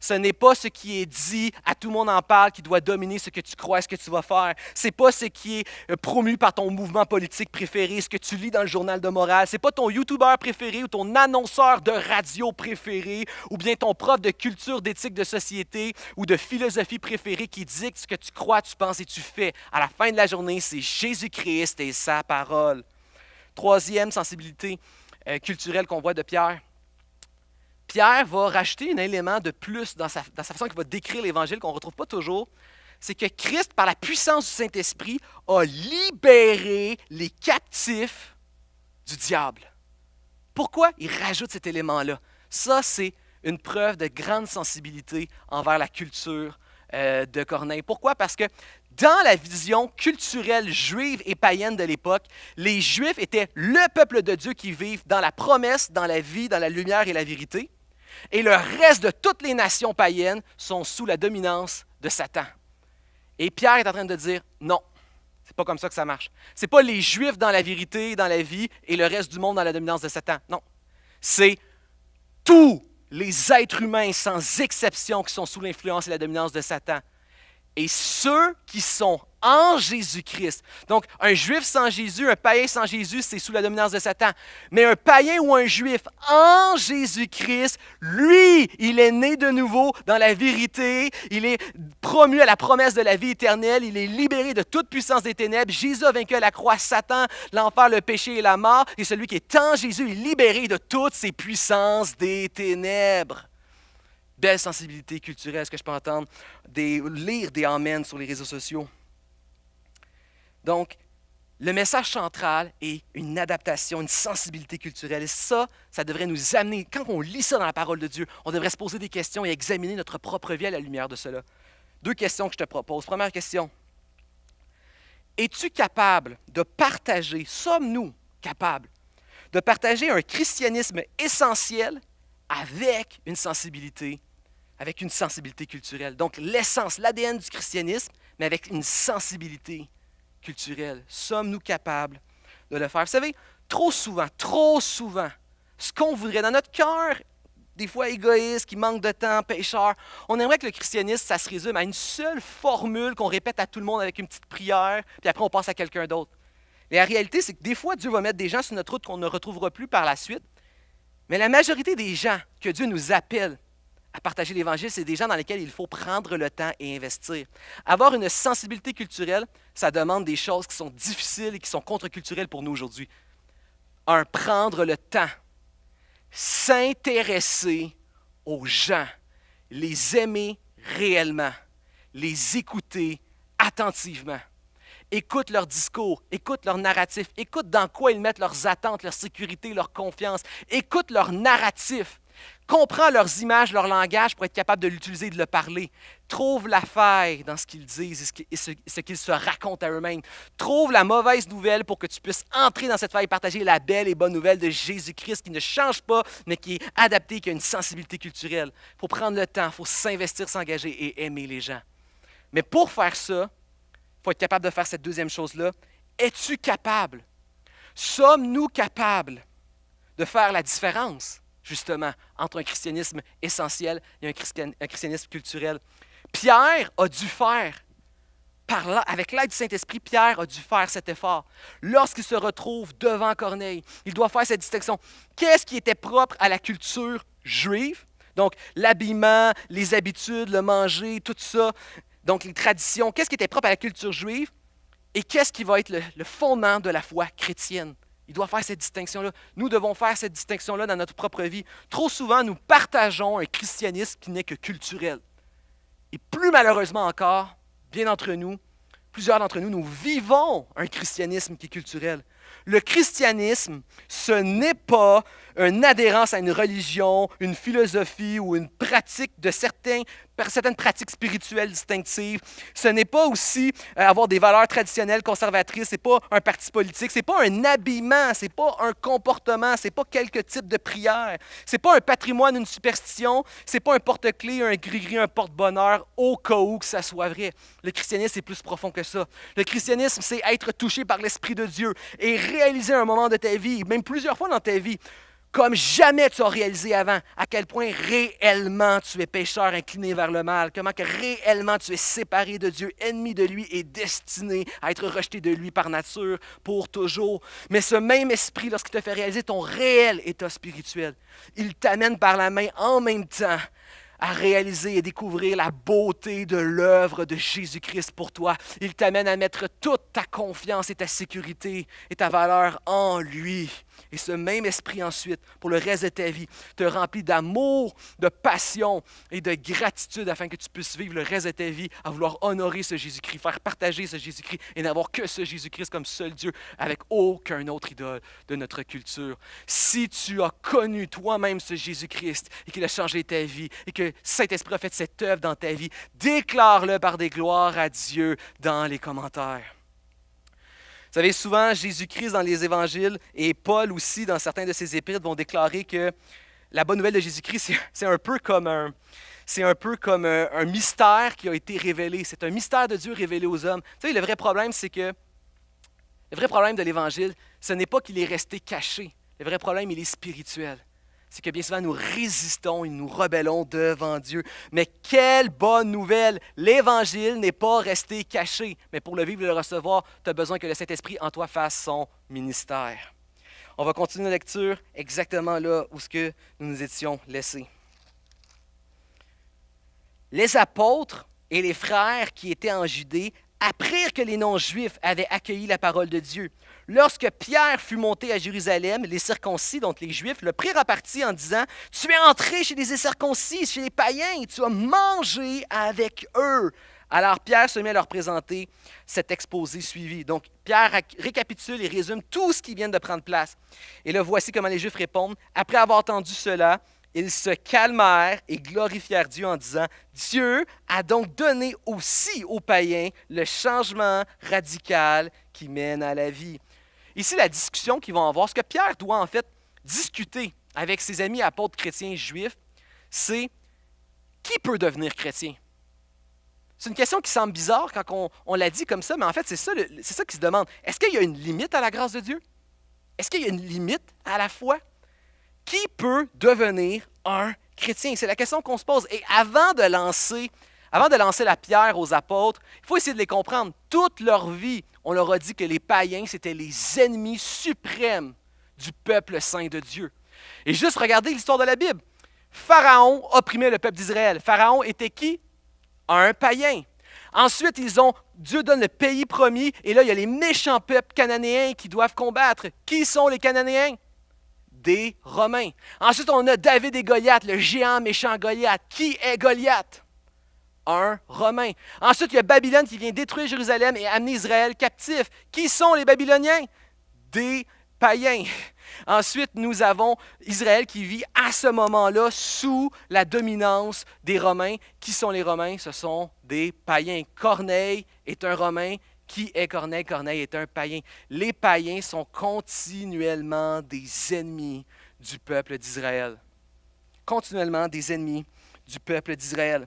Ce n'est pas ce qui est dit, à tout le monde en parle, qui doit dominer ce que tu crois, ce que tu vas faire. Ce n'est pas ce qui est promu par ton mouvement politique préféré, ce que tu lis dans le journal de morale. Ce n'est pas ton YouTuber préféré ou ton annonceur de radio préféré ou bien ton prof de culture, d'éthique, de société ou de philosophie préféré qui dicte ce que tu crois, tu penses et tu fais. À la fin de la journée, c'est Jésus-Christ et sa parole. Troisième sensibilité culturelle qu'on voit de Pierre. Pierre va rajouter un élément de plus dans sa façon qu'il va décrire l'Évangile qu'on ne retrouve pas toujours. C'est que Christ, par la puissance du Saint-Esprit, a libéré les captifs du diable. Pourquoi il rajoute cet élément-là? Ça, c'est une preuve de grande sensibilité envers la culture de Corneille. Pourquoi? Parce que dans la vision culturelle juive et païenne de l'époque, les Juifs étaient le peuple de Dieu qui vivent dans la promesse, dans la vie, dans la lumière et la vérité. Et le reste de toutes les nations païennes sont sous la dominance de Satan. Et Pierre est en train de dire non, c'est pas comme ça que ça marche. C'est pas les Juifs dans la vérité, dans la vie, et le reste du monde dans la dominance de Satan. Non. C'est tous les êtres humains, sans exception, qui sont sous l'influence et la dominance de Satan. Et ceux qui sont en Jésus-Christ. Donc, un juif sans Jésus, un païen sans Jésus, c'est sous la dominance de Satan. Mais un païen ou un juif en Jésus-Christ, lui, il est né de nouveau dans la vérité, il est promu à la promesse de la vie éternelle, il est libéré de toute puissance des ténèbres. Jésus a vaincu à la croix Satan, l'enfer, le péché et la mort. Et celui qui est en Jésus est libéré de toutes ces puissances des ténèbres. Belle sensibilité culturelle, est-ce que je peux entendre lire des amens sur les réseaux sociaux? Donc, le message central est une adaptation, une sensibilité culturelle. Et ça devrait nous amener, quand on lit ça dans la parole de Dieu, on devrait se poser des questions et examiner notre propre vie à la lumière de cela. 2 questions que je te propose. Première question. Es-tu capable de partager, sommes-nous capables de partager un christianisme essentiel avec une sensibilité culturelle? Donc, l'essence, l'ADN du christianisme, mais avec une sensibilité culturelle. Sommes-nous capables de le faire? Vous savez, trop souvent, ce qu'on voudrait dans notre cœur, des fois égoïste, qui manque de temps, pécheur, on aimerait que le christianisme, ça se résume à une seule formule qu'on répète à tout le monde avec une petite prière, puis après on passe à quelqu'un d'autre. Et la réalité, c'est que des fois, Dieu va mettre des gens sur notre route qu'on ne retrouvera plus par la suite, mais la majorité des gens que Dieu nous appelle à partager l'Évangile, c'est des gens dans lesquels il faut prendre le temps et investir. Avoir une sensibilité culturelle, ça demande des choses qui sont difficiles et qui sont contre-culturelles pour nous aujourd'hui. Prendre le temps, s'intéresser aux gens, les aimer réellement, les écouter attentivement. Écoute leur discours, écoute leur narratif, écoute dans quoi ils mettent leurs attentes, leur sécurité, leur confiance. Écoute leur narratif. Comprends leurs images, leur langage pour être capable de l'utiliser et de le parler. Trouve la faille dans ce qu'ils disent et ce qu'ils se racontent à eux-mêmes. Trouve la mauvaise nouvelle pour que tu puisses entrer dans cette faille et partager la belle et bonne nouvelle de Jésus-Christ qui ne change pas, mais qui est adapté, qui a une sensibilité culturelle. Il faut prendre le temps, il faut s'investir, s'engager et aimer les gens. Mais pour faire ça, il faut être capable de faire cette deuxième chose-là. Es-tu capable? Sommes-nous capables de faire la différence, justement, entre un christianisme essentiel et un christianisme culturel? Pierre a dû faire, avec l'aide du Saint-Esprit, Pierre a dû faire cet effort. Lorsqu'il se retrouve devant Corneille, il doit faire cette distinction. Qu'est-ce qui était propre à la culture juive? Donc, l'habillement, les habitudes, le manger, tout ça. Donc, les traditions, qu'est-ce qui était propre à la culture juive et qu'est-ce qui va être le fondement de la foi chrétienne? Il doit faire cette distinction-là. Nous devons faire cette distinction-là dans notre propre vie. Trop souvent, nous partageons un christianisme qui n'est que culturel. Et plus malheureusement encore, plusieurs d'entre nous, nous vivons un christianisme qui est culturel. Le christianisme, ce n'est pas une adhérence à une religion, une philosophie ou une pratique de certaines pratiques spirituelles distinctives. Ce n'est pas aussi avoir des valeurs traditionnelles conservatrices. Ce n'est pas un parti politique. Ce n'est pas un habillement. Ce n'est pas un comportement. Ce n'est pas quelques types de prières. Ce n'est pas un patrimoine, une superstition. Ce n'est pas un porte-clés, un gris-gris, un porte-bonheur au cas où que ça soit vrai. Le christianisme, c'est plus profond que ça. Le christianisme, c'est être touché par l'Esprit de Dieu et réaliser un moment de ta vie, même plusieurs fois dans ta vie, comme jamais tu as réalisé avant, à quel point réellement tu es pécheur incliné vers le mal, comment que réellement tu es séparé de Dieu, ennemi de lui et destiné à être rejeté de lui par nature pour toujours. Mais ce même esprit, lorsqu'il te fait réaliser ton réel état spirituel, il t'amène par la main en même temps à réaliser et découvrir la beauté de l'œuvre de Jésus-Christ pour toi. Il t'amène à mettre toute ta confiance et ta sécurité et ta valeur en lui. Et ce même esprit ensuite, pour le reste de ta vie, te remplit d'amour, de passion et de gratitude afin que tu puisses vivre le reste de ta vie à vouloir honorer ce Jésus-Christ, faire partager ce Jésus-Christ et n'avoir que ce Jésus-Christ comme seul Dieu avec aucun autre idole de notre culture. Si tu as connu toi-même ce Jésus-Christ et qu'il a changé ta vie et que Saint-Esprit a fait cette œuvre dans ta vie, déclare-le par des gloires à Dieu dans les commentaires. Vous savez, souvent, Jésus-Christ dans les évangiles et Paul aussi dans certains de ses épîtres vont déclarer que la bonne nouvelle de Jésus-Christ, c'est un peu comme un mystère qui a été révélé. C'est un mystère de Dieu révélé aux hommes. Vous savez, le vrai problème de l'Évangile, ce n'est pas qu'il est resté caché. Le vrai problème, il est spirituel. C'est que bien souvent, nous résistons et nous rebellons devant Dieu. Mais quelle bonne nouvelle! L'Évangile n'est pas resté caché. Mais pour le vivre et le recevoir, tu as besoin que le Saint-Esprit en toi fasse son ministère. On va continuer la lecture exactement là où nous nous étions laissés. Les apôtres et les frères qui étaient en Judée apprirent que les non-juifs avaient accueilli la parole de Dieu. Lorsque Pierre fut monté à Jérusalem, les circoncis, donc les Juifs, le prirent à partie en disant « Tu es entré chez les incirconcis, chez les païens, et tu as mangé avec eux. » Alors Pierre se mit à leur présenter cet exposé suivi. Donc Pierre récapitule et résume tout ce qui vient de prendre place. Et là, voici comment les Juifs répondent. Après avoir entendu cela, ils se calmèrent et glorifièrent Dieu en disant « Dieu a donc donné aussi aux païens le changement radical qui mène à la vie. » Ici, la discussion qu'ils vont avoir, ce que Pierre doit en fait discuter avec ses amis apôtres chrétiens juifs, c'est qui peut devenir chrétien? C'est une question qui semble bizarre quand on l'a dit comme ça, mais en fait, c'est ça qui se demande. Est-ce qu'il y a une limite à la grâce de Dieu? Est-ce qu'il y a une limite à la foi? Qui peut devenir un chrétien? C'est la question qu'on se pose. Et avant de lancer la pierre aux apôtres, il faut essayer de les comprendre. Toute leur vie, on leur a dit que les païens, c'était les ennemis suprêmes du peuple saint de Dieu. Et juste regardez l'histoire de la Bible. Pharaon opprimait le peuple d'Israël. Pharaon était qui? Un païen. Ensuite, Dieu donne le pays promis, et là, il y a les méchants peuples cananéens qui doivent combattre. Qui sont les Cananéens? Des Romains. Ensuite, on a David et Goliath, le géant méchant Goliath. Qui est Goliath? Un Romain. Ensuite, il y a Babylone qui vient détruire Jérusalem et amener Israël captif. Qui sont les Babyloniens? Des païens. Ensuite, nous avons Israël qui vit à ce moment-là sous la dominance des Romains. Qui sont les Romains? Ce sont des païens. Corneille est un Romain. Qui est Corneille? Corneille est un païen. Les païens sont continuellement des ennemis du peuple d'Israël. Continuellement des ennemis du peuple d'Israël.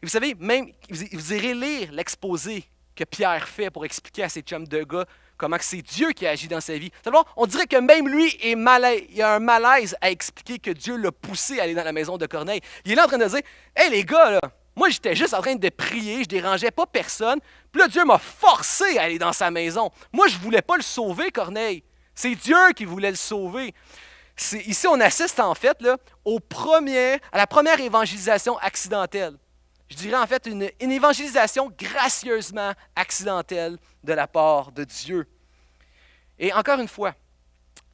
Et vous savez, même, vous irez lire l'exposé que Pierre fait pour expliquer à ses chums de gars comment c'est Dieu qui agit dans sa vie. On dirait que même lui il a un malaise à expliquer que Dieu l'a poussé à aller dans la maison de Corneille. Il est là en train de dire « Hey les gars, là, moi j'étais juste en train de prier, je dérangeais pas personne, puis là Dieu m'a forcé à aller dans sa maison. Moi je voulais pas le sauver, Corneille. C'est Dieu qui voulait le sauver. » Ici, on assiste en fait là, à la première évangélisation accidentelle. Je dirais en fait une évangélisation gracieusement accidentelle de la part de Dieu. Et encore une fois,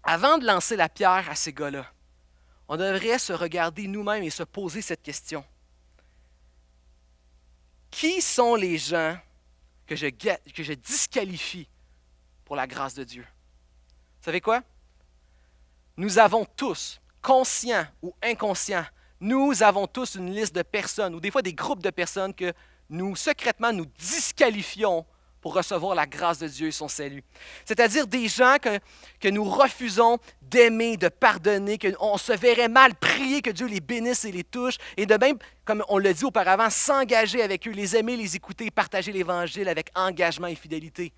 avant de lancer la pierre à ces gars-là, on devrait se regarder nous-mêmes et se poser cette question. Qui sont les gens que je disqualifie pour la grâce de Dieu? Vous savez quoi? Nous avons tous, conscients ou inconscients, nous avons tous une liste de personnes, ou des fois des groupes de personnes que nous, secrètement, nous disqualifions pour recevoir la grâce de Dieu et son salut. C'est-à-dire des gens que nous refusons d'aimer, de pardonner, qu'on se verrait mal prier que Dieu les bénisse et les touche, et de même, comme on l'a dit auparavant, s'engager avec eux, les aimer, les écouter, partager l'Évangile avec engagement et fidélité.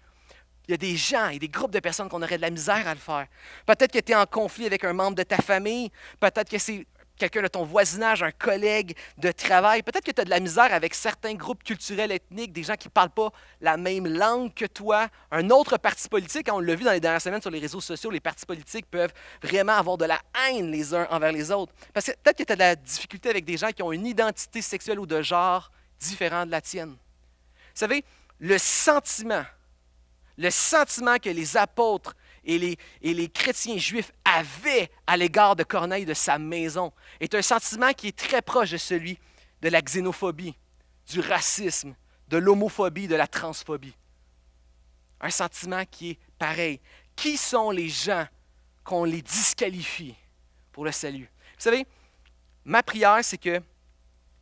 Il y a des gens et des groupes de personnes qu'on aurait de la misère à le faire. Peut-être que tu es en conflit avec un membre de ta famille, peut-être que c'est quelqu'un de ton voisinage, un collègue de travail. Peut-être que tu as de la misère avec certains groupes culturels, ethniques, des gens qui ne parlent pas la même langue que toi. Un autre parti politique, on l'a vu dans les dernières semaines sur les réseaux sociaux, les partis politiques peuvent vraiment avoir de la haine les uns envers les autres. Parce que peut-être que tu as de la difficulté avec des gens qui ont une identité sexuelle ou de genre différente de la tienne. Vous savez, le sentiment que les apôtres et les chrétiens juifs avaient à l'égard de Corneille, de sa maison, est un sentiment qui est très proche de celui de la xénophobie, du racisme, de l'homophobie, de la transphobie. Un sentiment qui est pareil. Qui sont les gens qu'on les disqualifie pour le salut? Vous savez, ma prière, c'est que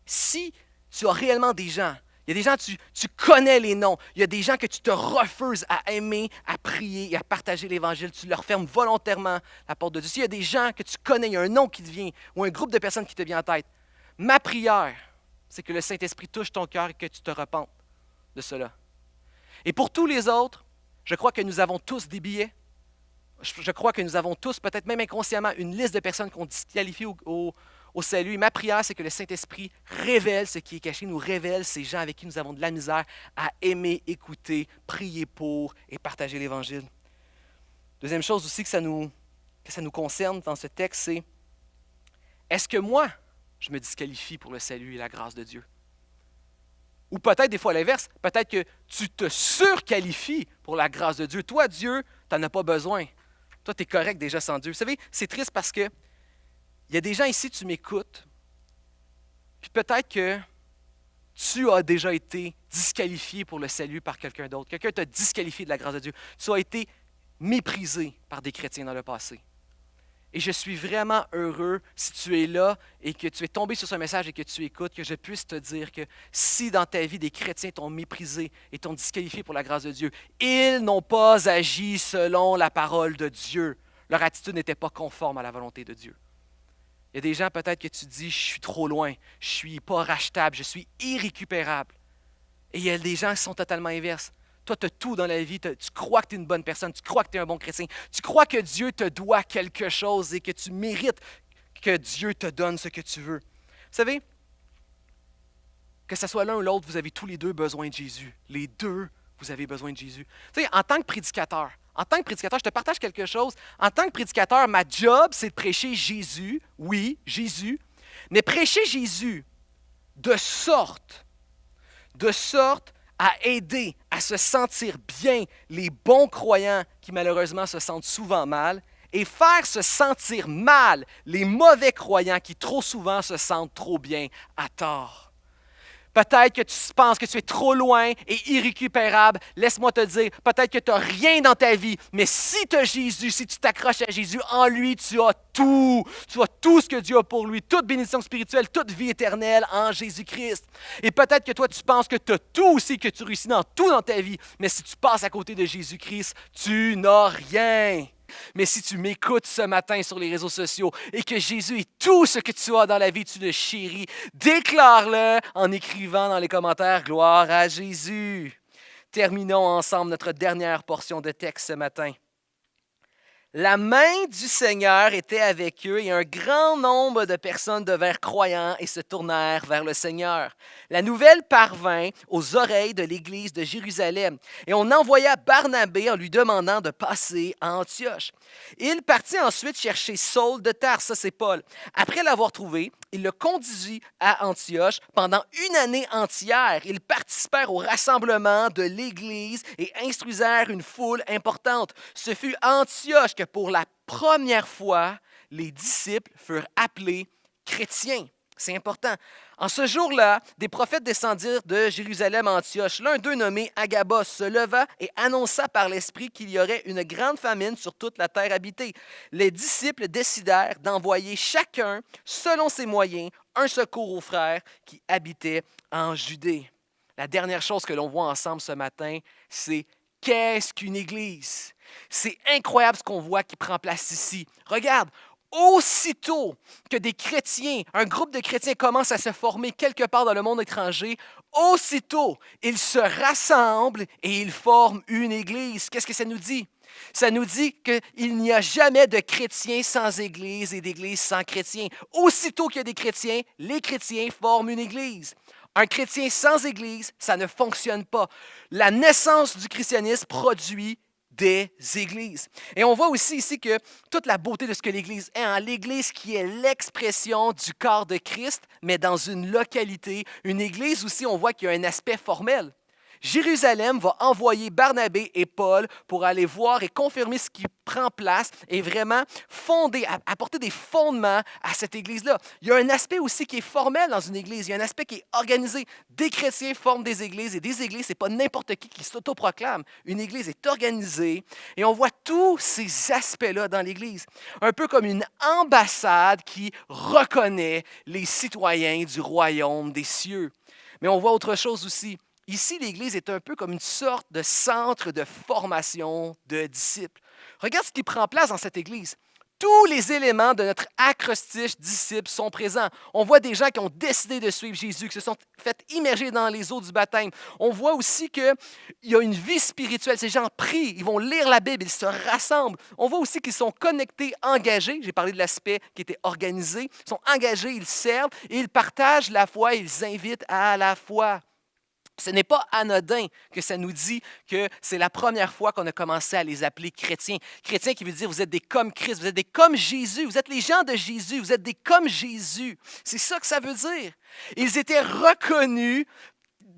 si tu as réellement des gens, il y a des gens, tu connais les noms, il y a des gens que tu te refuses à aimer, à prier et à partager l'Évangile, tu leur fermes volontairement la porte de Dieu. S'il y a des gens que tu connais, il y a un nom qui te vient ou un groupe de personnes qui te vient en tête, ma prière, c'est que le Saint-Esprit touche ton cœur et que tu te repentes de cela. Et pour tous les autres, je crois que nous avons tous des billets. Je crois que nous avons tous, peut-être même inconsciemment, une liste de personnes qu'on disqualifie au salut. Et ma prière, c'est que le Saint-Esprit révèle ce qui est caché, nous révèle ces gens avec qui nous avons de la misère à aimer, écouter, prier pour et partager l'Évangile. Deuxième chose aussi que ça nous concerne dans ce texte, c'est est-ce que moi, je me disqualifie pour le salut et la grâce de Dieu? Ou peut-être des fois l'inverse, peut-être que tu te surqualifies pour la grâce de Dieu. Toi, Dieu, tu n'en as pas besoin. Toi, tu es correct déjà sans Dieu. Vous savez, c'est triste parce que il y a des gens ici, tu m'écoutes, puis peut-être que tu as déjà été disqualifié pour le salut par quelqu'un d'autre. Quelqu'un t'a disqualifié de la grâce de Dieu. Tu as été méprisé par des chrétiens dans le passé. Et je suis vraiment heureux si tu es là et que tu es tombé sur ce message et que tu écoutes, que je puisse te dire que si dans ta vie des chrétiens t'ont méprisé et t'ont disqualifié pour la grâce de Dieu, ils n'ont pas agi selon la parole de Dieu. Leur attitude n'était pas conforme à la volonté de Dieu. Il y a des gens peut-être que tu dis, je suis trop loin, je suis pas rachetable, je suis irrécupérable. Et il y a des gens qui sont totalement inverses. Toi, tu as tout dans la vie, tu crois que tu es une bonne personne, tu crois que tu es un bon chrétien, tu crois que Dieu te doit quelque chose et que tu mérites que Dieu te donne ce que tu veux. Vous savez, que ce soit l'un ou l'autre, vous avez tous les deux besoin de Jésus. Les deux, vous avez besoin de Jésus. Tu sais, en tant que prédicateur, je te partage quelque chose. En tant que prédicateur, ma job, c'est de prêcher Jésus, oui, Jésus, mais prêcher Jésus de sorte à aider à se sentir bien les bons croyants qui malheureusement se sentent souvent mal et faire se sentir mal les mauvais croyants qui trop souvent se sentent trop bien à tort. Peut-être que tu penses que tu es trop loin et irrécupérable. Laisse-moi te dire, peut-être que tu n'as rien dans ta vie, mais si tu as Jésus, si tu t'accroches à Jésus, en lui, tu as tout. Tu as tout ce que Dieu a pour lui, toute bénédiction spirituelle, toute vie éternelle en Jésus-Christ. Et peut-être que toi, tu penses que tu as tout aussi, que tu réussis dans tout dans ta vie, mais si tu passes à côté de Jésus-Christ, tu n'as rien. Mais si tu m'écoutes ce matin sur les réseaux sociaux et que Jésus est tout ce que tu as dans la vie, tu le chéris, déclare-le en écrivant dans les commentaires « Gloire à Jésus ». Terminons ensemble notre dernière portion de texte ce matin. La main du Seigneur était avec eux et un grand nombre de personnes devinrent croyants et se tournèrent vers le Seigneur. La nouvelle parvint aux oreilles de l'Église de Jérusalem et on envoya Barnabé en lui demandant de passer à Antioche. Il partit ensuite chercher Saul de Tarse, ça c'est Paul. Après l'avoir trouvé, il le conduisit à Antioche pendant une année entière. Ils participèrent au rassemblement de l'Église et instruisèrent une foule importante. Ce fut à Antioche que pour la première fois, les disciples furent appelés chrétiens. C'est important. En ce jour-là, des prophètes descendirent de Jérusalem à Antioche. L'un d'eux, nommé Agabos, se leva et annonça par l'Esprit qu'il y aurait une grande famine sur toute la terre habitée. Les disciples décidèrent d'envoyer chacun, selon ses moyens, un secours aux frères qui habitaient en Judée. La dernière chose que l'on voit ensemble ce matin, c'est qu'est-ce qu'une église? C'est incroyable ce qu'on voit qui prend place ici. Regarde, aussitôt que des chrétiens, un groupe de chrétiens commence à se former quelque part dans le monde étranger, aussitôt, ils se rassemblent et ils forment une église. Qu'est-ce que ça nous dit? Ça nous dit qu'il n'y a jamais de chrétiens sans église et d'église sans chrétiens. Aussitôt qu'il y a des chrétiens, les chrétiens forment une église. Un chrétien sans église, ça ne fonctionne pas. La naissance du christianisme produit des églises. Et on voit aussi ici que toute la beauté de ce que l'Église est, l'Église qui est l'expression du corps de Christ, mais dans une localité. Une Église aussi, on voit qu'il y a un aspect formel. Jérusalem va envoyer Barnabé et Paul pour aller voir et confirmer ce qui prend place et vraiment fonder, apporter des fondements à cette église-là. Il y a un aspect aussi qui est formel dans une église, il y a un aspect qui est organisé. Des chrétiens forment des églises et des églises, ce n'est pas n'importe qui s'autoproclame. Une église est organisée et on voit tous ces aspects-là dans l'église. Un peu comme une ambassade qui reconnaît les citoyens du royaume des cieux. Mais on voit autre chose aussi. Ici, l'Église est un peu comme une sorte de centre de formation de disciples. Regarde ce qui prend place dans cette Église. Tous les éléments de notre acrostiche disciples sont présents. On voit des gens qui ont décidé de suivre Jésus, qui se sont fait immerger dans les eaux du baptême. On voit aussi qu'il y a une vie spirituelle. Ces gens prient, ils vont lire la Bible, ils se rassemblent. On voit aussi qu'ils sont connectés, engagés. J'ai parlé de l'aspect qui était organisé. Ils sont engagés, ils servent et ils partagent la foi, ils invitent à la foi. Ce n'est pas anodin que ça nous dit que c'est la première fois qu'on a commencé à les appeler chrétiens. Chrétiens qui veut dire vous êtes des comme Christ, vous êtes des comme Jésus, vous êtes les gens de Jésus, vous êtes des comme Jésus. C'est ça que ça veut dire. Ils étaient reconnus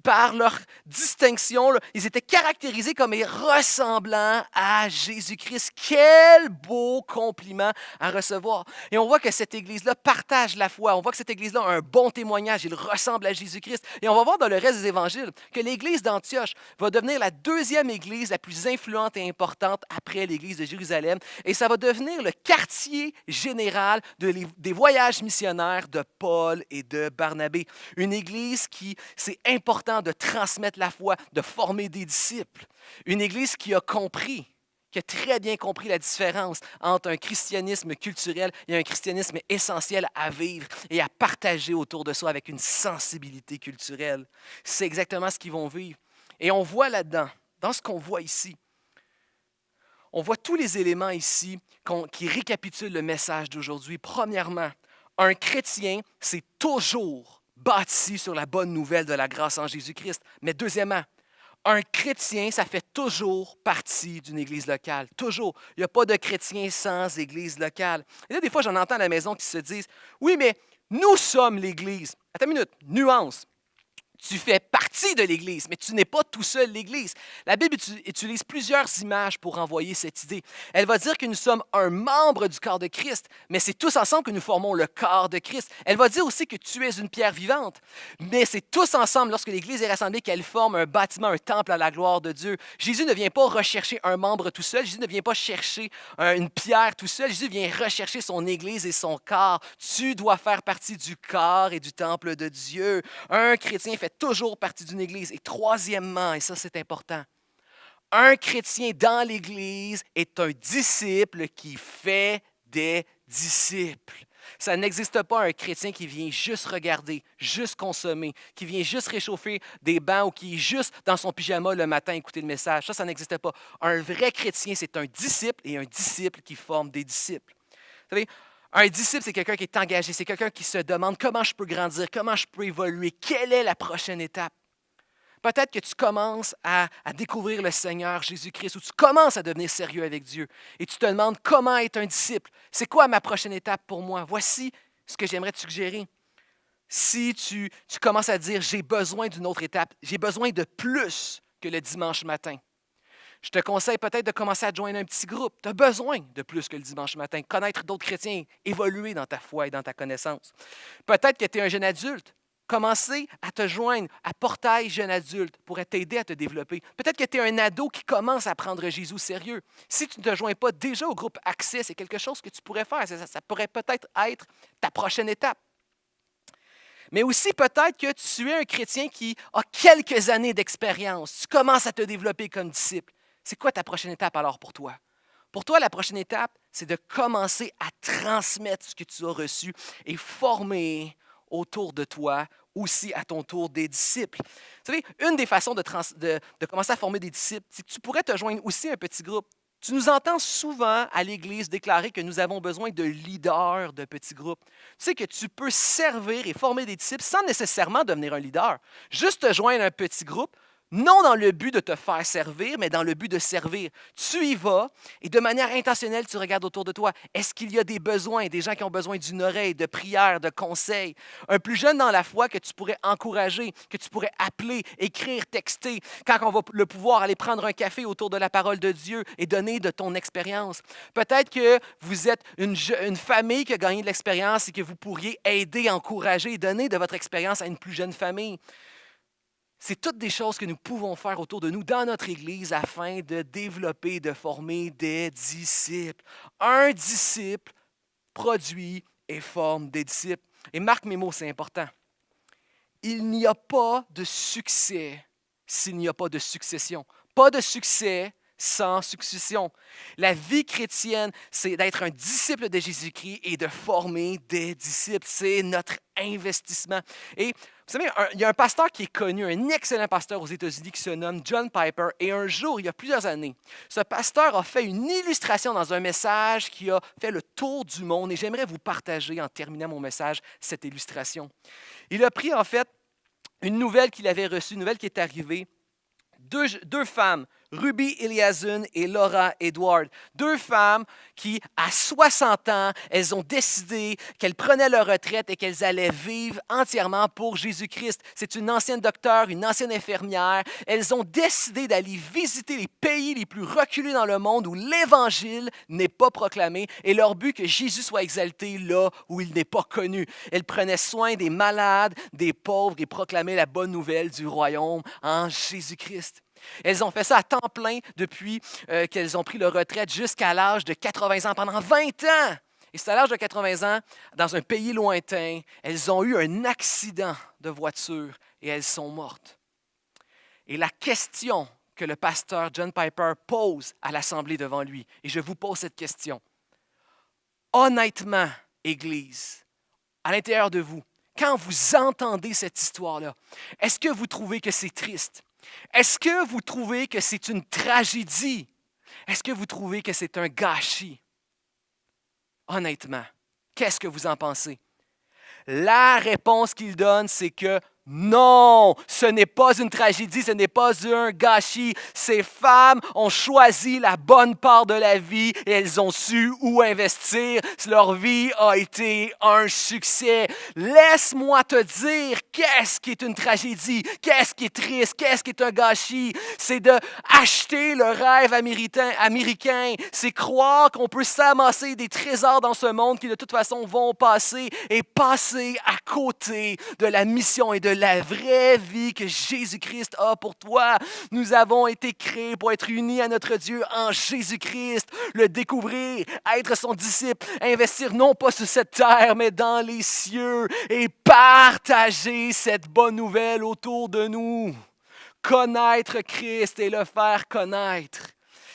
par leur distinction, ils étaient caractérisés comme ressemblant à Jésus-Christ. Quel beau compliment à recevoir. Et on voit que cette Église-là partage la foi. On voit que cette Église-là a un bon témoignage. Il ressemble à Jésus-Christ. Et on va voir dans le reste des évangiles que l'Église d'Antioche va devenir la deuxième Église la plus influente et importante après l'Église de Jérusalem. Et ça va devenir le quartier général des voyages missionnaires de Paul et de Barnabé. Une Église qui, c'est important de transmettre la foi, de former des disciples. Une Église qui a compris, qui a très bien compris la différence entre un christianisme culturel et un christianisme essentiel à vivre et à partager autour de soi avec une sensibilité culturelle. C'est exactement ce qu'ils vont vivre. Et on voit là-dedans, dans ce qu'on voit ici, on voit tous les éléments ici qui récapitulent le message d'aujourd'hui. Premièrement, un chrétien, c'est toujours bâti sur la bonne nouvelle de la grâce en Jésus-Christ. Mais deuxièmement, un chrétien, ça fait toujours partie d'une église locale. Toujours. Il n'y a pas de chrétien sans église locale. Et là, des fois, j'en entends à la maison qui se disent « Oui, mais nous sommes l'église. » Attends une minute, nuance. Tu fais partie de l'Église, mais tu n'es pas tout seul l'Église. La Bible utilise plusieurs images pour envoyer cette idée. Elle va dire que nous sommes un membre du corps de Christ, mais c'est tous ensemble que nous formons le corps de Christ. Elle va dire aussi que tu es une pierre vivante, mais c'est tous ensemble, lorsque l'Église est rassemblée, qu'elle forme un bâtiment, un temple à la gloire de Dieu. Jésus ne vient pas rechercher un membre tout seul. Jésus ne vient pas chercher une pierre tout seul. Jésus vient rechercher son Église et son corps. Tu dois faire partie du corps et du temple de Dieu. Un chrétien fait toujours partie d'une église. Et troisièmement, et ça c'est important, un chrétien dans l'église est un disciple qui fait des disciples. Ça n'existe pas un chrétien qui vient juste regarder, juste consommer, qui vient juste réchauffer des bancs ou qui est juste dans son pyjama le matin écouter le message. Ça n'existe pas. Un vrai chrétien, c'est un disciple et un disciple qui forme des disciples. Vous savez, un disciple, c'est quelqu'un qui est engagé, c'est quelqu'un qui se demande comment je peux grandir, comment je peux évoluer, quelle est la prochaine étape. Peut-être que tu commences à découvrir le Seigneur Jésus-Christ ou tu commences à devenir sérieux avec Dieu et tu te demandes comment être un disciple. C'est quoi ma prochaine étape pour moi? Voici ce que j'aimerais te suggérer. Si tu commences à dire j'ai besoin d'une autre étape, j'ai besoin de plus que le dimanche matin. Je te conseille peut-être de commencer à te joindre un petit groupe. Tu as besoin de plus que le dimanche matin. Connaître d'autres chrétiens, évoluer dans ta foi et dans ta connaissance. Peut-être que tu es un jeune adulte. Commencer à te joindre à Portail Jeune Adulte pourrait t'aider à te développer. Peut-être que tu es un ado qui commence à prendre Jésus au sérieux. Si tu ne te joins pas déjà au groupe Accès, c'est quelque chose que tu pourrais faire. Ça pourrait peut-être être ta prochaine étape. Mais aussi peut-être que tu es un chrétien qui a quelques années d'expérience. Tu commences à te développer comme disciple. C'est quoi ta prochaine étape alors pour toi? Pour toi, la prochaine étape, c'est de commencer à transmettre ce que tu as reçu et former autour de toi aussi à ton tour des disciples. Vous savez, une des façons de commencer à former des disciples, c'est que tu pourrais te joindre aussi à un petit groupe. Tu nous entends souvent à l'Église déclarer que nous avons besoin de leaders de petits groupes. Tu sais que tu peux servir et former des disciples sans nécessairement devenir un leader. Juste te joindre à un petit groupe, Non dans le but de te faire servir, mais dans le but de servir. Tu y vas et de manière intentionnelle, tu regardes autour de toi. Est-ce qu'il y a des besoins, des gens qui ont besoin d'une oreille, de prière, de conseils? Un plus jeune dans la foi que tu pourrais encourager, que tu pourrais appeler, écrire, texter, quand on va le pouvoir aller prendre un café autour de la parole de Dieu et donner de ton expérience. Peut-être que vous êtes une famille qui a gagné de l'expérience et que vous pourriez aider, encourager, donner de votre expérience à une plus jeune famille. C'est toutes des choses que nous pouvons faire autour de nous dans notre Église afin de développer, de former des disciples. Un disciple produit et forme des disciples. Et marque mes mots, c'est important. Il n'y a pas de succès s'il n'y a pas de succession. Pas de succès sans succession. La vie chrétienne, c'est d'être un disciple de Jésus-Christ et de former des disciples. C'est notre investissement. Et vous savez, il y a un pasteur qui est connu, un excellent pasteur aux États-Unis qui se nomme John Piper. Et un jour, il y a plusieurs années, ce pasteur a fait une illustration dans un message qui a fait le tour du monde. Et j'aimerais vous partager, en terminant mon message, cette illustration. Il a pris en fait une nouvelle qu'il avait reçue, une nouvelle qui est arrivée. Deux femmes, Ruby Eliason et Laura Edward. Deux femmes qui, à 60 ans, elles ont décidé qu'elles prenaient leur retraite et qu'elles allaient vivre entièrement pour Jésus-Christ. C'est une ancienne docteure, une ancienne infirmière. Elles ont décidé d'aller visiter les pays les plus reculés dans le monde où l'Évangile n'est pas proclamé et leur but que Jésus soit exalté là où il n'est pas connu. Elles prenaient soin des malades, des pauvres et proclamaient la bonne nouvelle du royaume en Jésus-Christ. Elles ont fait ça à temps plein depuis qu'elles ont pris leur retraite jusqu'à l'âge de 80 ans, pendant 20 ans. Et c'est à l'âge de 80 ans, dans un pays lointain, elles ont eu un accident de voiture et elles sont mortes. Et la question que le pasteur John Piper pose à l'Assemblée devant lui, et je vous pose cette question. Honnêtement, Église, à l'intérieur de vous, quand vous entendez cette histoire-là, est-ce que vous trouvez que c'est triste? Est-ce que vous trouvez que c'est une tragédie? Est-ce que vous trouvez que c'est un gâchis? Honnêtement, qu'est-ce que vous en pensez? La réponse qu'il donne, c'est que non, ce n'est pas une tragédie, ce n'est pas un gâchis. Ces femmes ont choisi la bonne part de la vie et elles ont su où investir. Leur vie a été un succès. Laisse-moi te dire qu'est-ce qui est une tragédie, qu'est-ce qui est triste, qu'est-ce qui est un gâchis. C'est d'acheter le rêve américain. C'est croire qu'on peut s'amasser des trésors dans ce monde qui de toute façon vont passer et passer à côté de la mission et de la vraie vie que Jésus-Christ a pour toi. Nous avons été créés pour être unis à notre Dieu en Jésus-Christ, le découvrir, être son disciple, investir non pas sur cette terre, mais dans les cieux et partager cette bonne nouvelle autour de nous. Connaître Christ et le faire connaître.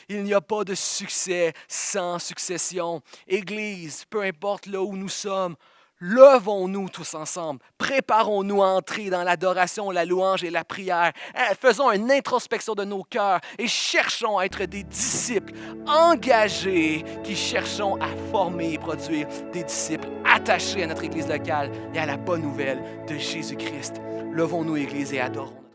Il n'y a pas de succès sans succession. Église, peu importe là où nous sommes, levons-nous tous ensemble, préparons-nous à entrer dans l'adoration, la louange et la prière. Faisons une introspection de nos cœurs et cherchons à être des disciples engagés qui cherchons à former et produire des disciples attachés à notre Église locale et à la bonne nouvelle de Jésus-Christ. Levons-nous, Église, et adorons.